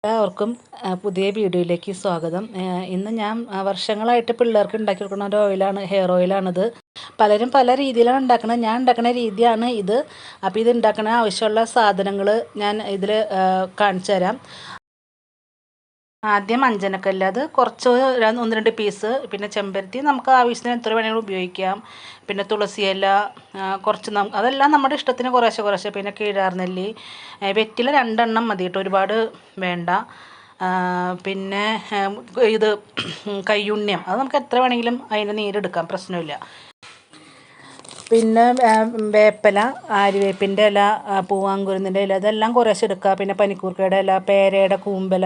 എല്ലാവർക്കും പുതിയ വീഡിയോയിലേക്ക് സ്വാഗതം. ഇന്ന് ഞാൻ വർഷങ്ങളായിട്ട് പിള്ളേർക്ക് ഉണ്ടാക്കി കൊടുക്കുന്ന ഒരു ഓയിലാണ്, ഹെയർ ഓയിലാണിത്. പലരും പല രീതിയിലാണ് ഉണ്ടാക്കുന്നത്. ഞാൻ ഉണ്ടാക്കുന്ന രീതിയാണ് ഇത്. അപ്പോൾ ഇത് ഉണ്ടാക്കുന്ന ആവശ്യമുള്ള സാധനങ്ങൾ ഞാൻ ഇതിൽ കാണിച്ചു തരാം. ആദ്യം അഞ്ചനക്കല്ല്, അത് കുറച്ച് 1-2 പീസ്. പിന്നെ ചെമ്പരത്തി നമുക്ക് ആവശ്യത്തിന് എത്ര വേണമെങ്കിലും ഉപയോഗിക്കാം. പിന്നെ തുളസിയില കുറച്ച്, അതെല്ലാം നമ്മുടെ ഇഷ്ടത്തിന് കുറേശ്ശെ കുറേശ്ശെ. പിന്നെ കീഴാർനെല്ലി, വെറ്റില 2 എണ്ണം മതി കേട്ടോ, ഒരുപാട് വേണ്ട. പിന്നെ ഇത് കയ്യുണ്ണിയം, അത് നമുക്ക് എത്ര വേണമെങ്കിലും അതിൻ്റെ നീരെടുക്കാം, പ്രശ്നമില്ല. പിന്നെ വേപ്പില, ആര്യവേപ്പിൻ്റെ ഇല, പൂവാങ്കുരുന്നിൻ്റെ ഇല, ഇതെല്ലാം കുറേശ്ശെ എടുക്കുക. പിന്നെ പനിക്കൂർക്കയുടെ ഇല, പേരയുടെ കൂമ്പല,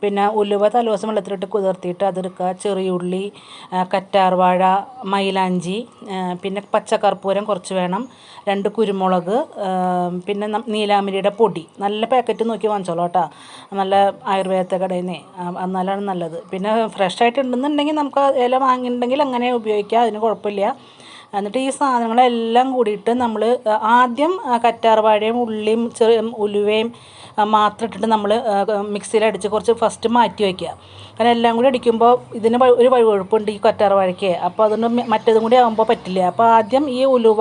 പിന്നെ ഉലുവ തലേദിവസം വെള്ളത്തിലിട്ട് കുതിർത്തിയിട്ട് അതെടുക്കുക. ചെറിയുള്ളി, കറ്റാർവാഴ, മൈലാഞ്ചി, പിന്നെ പച്ചക്കർപ്പൂരം കുറച്ച് വേണം, 2 കുരുമുളക്, പിന്നെ നീലാമ്പരിയുടെ പൊടി. നല്ല പാക്കറ്റ് നോക്കി വാങ്ങിച്ചോളൂ കേട്ടോ, നല്ല ആയുർവേദത്തെ കടയിൽ നിന്ന്, എന്നാലാണ് നല്ലത്. പിന്നെ ഫ്രഷ് ആയിട്ട് ഉണ്ടെന്നുണ്ടെങ്കിൽ നമുക്ക് ഇല വാങ്ങിയിട്ടുണ്ടെങ്കിൽ അങ്ങനെ ഉപയോഗിക്കാം, അതിന് കുഴപ്പമില്ല. എന്നിട്ട് ഈ സാധനങ്ങളെല്ലാം കൂടിയിട്ട് നമ്മൾ ആദ്യം കറ്റാർവാഴയും ഉള്ളിയും ഉലുവയും മാത്രം ഇട്ടിട്ട് നമ്മൾ മിക്സിയിലടിച്ച് കുറച്ച് ഫസ്റ്റ് മാറ്റി വയ്ക്കുക. കാരണം എല്ലാം കൂടി അടിക്കുമ്പോൾ ഇതിന് ഒരു വഴുവഴുപ്പുണ്ട് ഈ കറ്റാർവാഴയ്ക്ക്. അപ്പോൾ അതൊന്നും മറ്റേതും കൂടി ആകുമ്പോൾ പറ്റില്ല. അപ്പോൾ ആദ്യം ഈ ഉലുവ,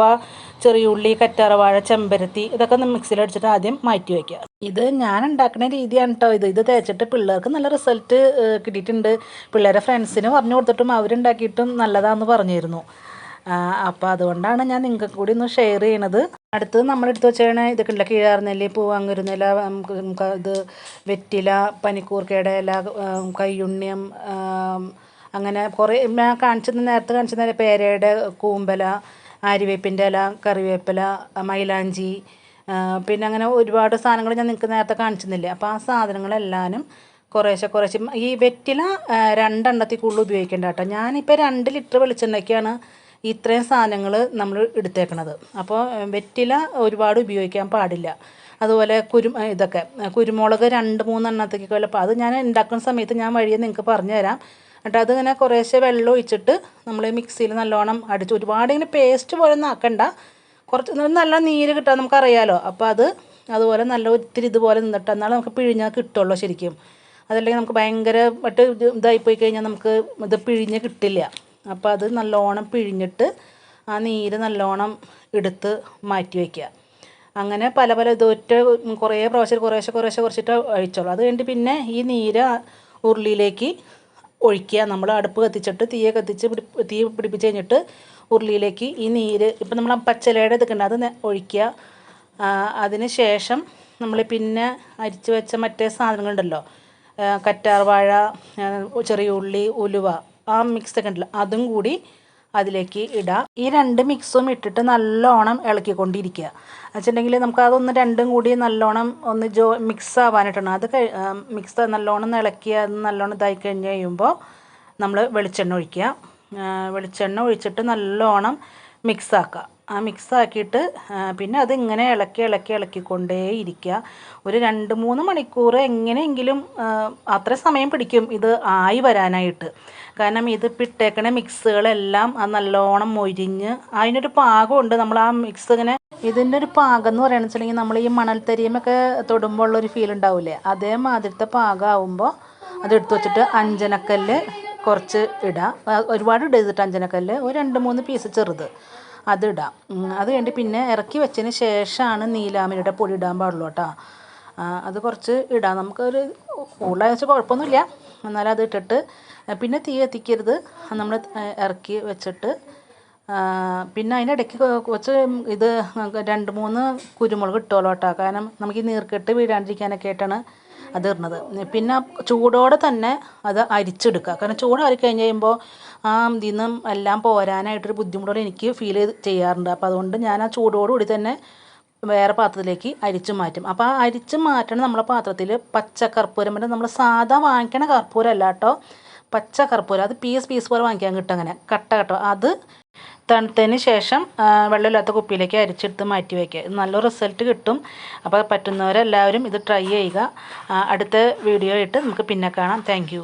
ചെറിയുള്ളി, കറ്റാർവാഴ, ചെമ്പരത്തി, ഇതൊക്കെ മിക്സിയിലടിച്ചിട്ട് ആദ്യം മാറ്റി വയ്ക്കുക. ഇത് ഞാൻ ഉണ്ടാക്കുന്ന രീതിയാണ് കേട്ടോ. ഇത് തേച്ചിട്ട് പിള്ളേർക്ക് നല്ല റിസൾട്ട് കിട്ടിയിട്ടുണ്ട്. പിള്ളേരെ ഫ്രണ്ട്സിന് പറഞ്ഞു കൊടുത്തിട്ടും അവരുണ്ടാക്കിയിട്ടും നല്ലതാണെന്ന് പറഞ്ഞിരുന്നു. അപ്പോൾ അതുകൊണ്ടാണ് ഞാൻ നിങ്ങൾക്ക് കൂടി ഒന്ന് ഷെയർ ചെയ്യണത്. അടുത്തത് നമ്മളെടുത്ത് വെച്ചാൽ ഇതൊക്കെ ഉള്ള കീഴാർനെല്ലി, പൂവാങ്കുരുന്നില, ഇത് വെറ്റില, പനിക്കൂർക്കയുടെ ഇല, കയ്യുണ്ണിയം, അങ്ങനെ കുറേ നേരത്തെ കാണിച്ചത് പേരയുടെ കൂമ്പല, ആര്യവേപ്പിൻ്റെ ഇല, കറിവേപ്പില, മൈലാഞ്ചി, പിന്നെ അങ്ങനെ ഒരുപാട് സാധനങ്ങൾ ഞാൻ നിങ്ങൾക്ക് നേരത്തെ കാണിച്ചിരുന്നില്ലേ. അപ്പോൾ ആ സാധനങ്ങളെല്ലാനും കുറേശ്ശെ കുറേശ്ശെ. ഈ വെറ്റില 2 എണ്ണത്തിൽ കൂടുതൽ ഉപയോഗിക്കേണ്ട കേട്ടോ. ഞാനിപ്പോൾ 2 ലിറ്റർ വെളിച്ചെണ്ണയ്ക്കാണ് ഇത്രയും സാധനങ്ങൾ നമ്മൾ എടുത്തേക്കണത്. അപ്പോൾ വെറ്റില ഒരുപാട് ഉപയോഗിക്കാൻ പാടില്ല. അതുപോലെ ഇതൊക്കെ കുരുമുളക് 2-3 എണ്ണത്തേക്ക് വല്ല, അത് ഞാൻ ഉണ്ടാക്കുന്ന സമയത്ത് ഞാൻ വഴിയെ നിങ്ങൾക്ക് പറഞ്ഞു തരാം. എന്നിട്ട് അതിങ്ങനെ കുറേശ്ശെ വെള്ളം ഒഴിച്ചിട്ട് നമ്മൾ മിക്സിയിൽ നല്ലോണം അടിച്ച്, ഒരുപാട് ഇങ്ങനെ പേസ്റ്റ് പോലെ ഒന്നും ആക്കണ്ട, കുറച്ച് നല്ല നീര് കിട്ടാൻ നമുക്കറിയാലോ. അപ്പോൾ അതുപോലെ നല്ല ഒത്തിരി ഇതുപോലെ നിന്നിട്ട് എന്നാലും നമുക്ക് പിഴിഞ്ഞാൽ കിട്ടുള്ളൂ ശരിക്കും. അതല്ലെങ്കിൽ നമുക്ക് ഭയങ്കരമായിട്ട് ഇതായിപ്പോയി കഴിഞ്ഞാൽ നമുക്ക് ഇത് പിഴിഞ്ഞ് കിട്ടില്ല. അപ്പോൾ അത് നല്ലോണം പിഴിഞ്ഞിട്ട് ആ നീര് നല്ലോണം എടുത്ത് മാറ്റി വയ്ക്കുക. അങ്ങനെ പല ഇതൊറ്റ കുറേ പ്രാവശ്യം കുറച്ചിട്ട് ഒഴിച്ചോളൂ. അത് കഴിഞ്ഞിട്ട് പിന്നെ ഈ നീര് ഉരുളിയിലേക്ക് ഒഴിക്കുക. നമ്മൾ അടുപ്പ് കത്തിച്ചിട്ട് തീ പിടിപ്പിച്ച് കഴിഞ്ഞിട്ട് ഉരുളിയിലേക്ക് ഈ നീര്, ഇപ്പം നമ്മൾ പച്ചിലയുടെ ഇതൊക്കെ ഉണ്ട്, അത് ഒഴിക്കുക. അതിന് ശേഷം നമ്മൾ പിന്നെ അരിച്ച് വെച്ച മറ്റേ സാധനങ്ങളുണ്ടല്ലോ, കറ്റാർവാഴ, ചെറിയ ഉള്ളി, ഉലുവ, ആ മിക്സൊക്കെ ഉണ്ടല്ലോ, അതും കൂടി അതിലേക്ക് ഇടാം. ഈ 2 മിക്സും ഇട്ടിട്ട് നല്ലോണം ഇളക്കിക്കൊണ്ടിരിക്കുക. വെച്ചിട്ടുണ്ടെങ്കിൽ നമുക്ക് അതൊന്ന് 2ഉം കൂടി നല്ലോണം ഒന്ന് മിക്സ് ആവാനായിട്ടാണ്. അത് മിക്സ് നല്ലോണം ഇളക്കി അത് നല്ലോണം ഇതായി കഴിഞ്ഞ് കഴിയുമ്പോൾ നമ്മൾ വെളിച്ചെണ്ണ ഒഴിക്കുക. വെളിച്ചെണ്ണ ഒഴിച്ചിട്ട് നല്ലോണം മിക്സാക്കുക. ആ മിക്സാക്കിയിട്ട് പിന്നെ അതിങ്ങനെ ഇളക്കിക്കൊണ്ടേ ഇരിക്കുക. ഒരു 2-3 മണിക്കൂർ എങ്ങനെയെങ്കിലും അത്ര സമയം പിടിക്കും ഇത് ആയി വരാനായിട്ട്. കാരണം ഇത് ഇട്ടേക്കണ മിക്സുകളെല്ലാം അത് നല്ലോണം മൊരിഞ്ഞ് അതിനൊരു പാകമുണ്ട്. നമ്മൾ ആ മിക്സ് ഇങ്ങനെ, ഇതിൻ്റെ ഒരു പാകം എന്ന് പറയുകയാണെന്ന് വെച്ചിട്ടുണ്ടെങ്കിൽ നമ്മൾ ഈ മണൽത്തരിയുമൊക്കെ തൊടുമ്പോൾ ഉള്ളൊരു ഫീൽ ഉണ്ടാവില്ലേ, അതേമാതിരത്തെ പാകമാകുമ്പോൾ അതെടുത്ത് വെച്ചിട്ട് അഞ്ചനക്കല്ല് കുറച്ച് ഇടാം. ഒരുപാട് ഇടരുതിട്ട് അഞ്ചനക്കല്ല്, ഒരു 2-3 പീസ് ചെറുത് അതിടാം. അത് കഴിഞ്ഞിട്ട് പിന്നെ ഇറക്കി വെച്ചതിന് ശേഷമാണ് നീലാമ്പരിയുടെ പൊടി ഇടാൻ പാടുള്ളൂ കേട്ടോ. അത് കുറച്ച് ഇടാം. നമുക്കൊരു കൂടുതലാണെന്ന് വെച്ചാൽ കുഴപ്പമൊന്നുമില്ല, എന്നാലും അത് ഇട്ടിട്ട് പിന്നെ തീ കത്തിക്കരുത്. നമ്മൾ ഇറക്കി വെച്ചിട്ട് പിന്നെ അതിനിടയ്ക്ക് കുറച്ച് ഇത് 2-3 കുരുമുളക് ഇട്ടോളൂ കേട്ടോ. കാരണം നമുക്ക് ഈ നീർക്കെട്ട് വീഴാണ്ടിരിക്കാനൊക്കെ ആയിട്ടാണ് അത് ഇടുന്നത്. പിന്നെ ചൂടോടെ തന്നെ അത് അരിച്ചെടുക്കുക. കാരണം ചൂടാറി കഴിഞ്ഞ് കഴിയുമ്പോൾ ഇതിൽ നിന്നും എല്ലാം പോരാനായിട്ടൊരു ബുദ്ധിമുട്ടോടെ എനിക്ക് ഫീൽ ചെയ്യാറുണ്ട്. അപ്പോൾ അതുകൊണ്ട് ഞാൻ ആ ചൂടോടുകൂടി തന്നെ വേറെ പാത്രത്തിലേക്ക് അരിച്ച് മാറ്റും. അപ്പോൾ ആ അരിച്ച് മാറ്റണ നമ്മളെ പാത്രത്തിൽ പച്ചക്കർപ്പൂരം, പിന്നെ നമ്മൾ സാധാ വാങ്ങിക്കണ കർപ്പൂരം അല്ല കേട്ടോ, പച്ചക്കർപ്പൂരം. അത് പീസ് പോലെ വാങ്ങിക്കാൻ കിട്ടും, അങ്ങനെ കട്ട. അത് തണുത്തതിന് ശേഷം വെള്ളമില്ലാത്ത കുപ്പിയിലേക്ക് അരിച്ചെടുത്ത് മാറ്റി വയ്ക്കുക. ഇത് നല്ല റിസൾട്ട് കിട്ടും. അപ്പോൾ പറ്റുന്നവരെല്ലാവരും ഇത് ട്രൈ ചെയ്യുക. അടുത്ത വീഡിയോ ആയിട്ട് നമുക്ക് പിന്നെ കാണാം. താങ്ക്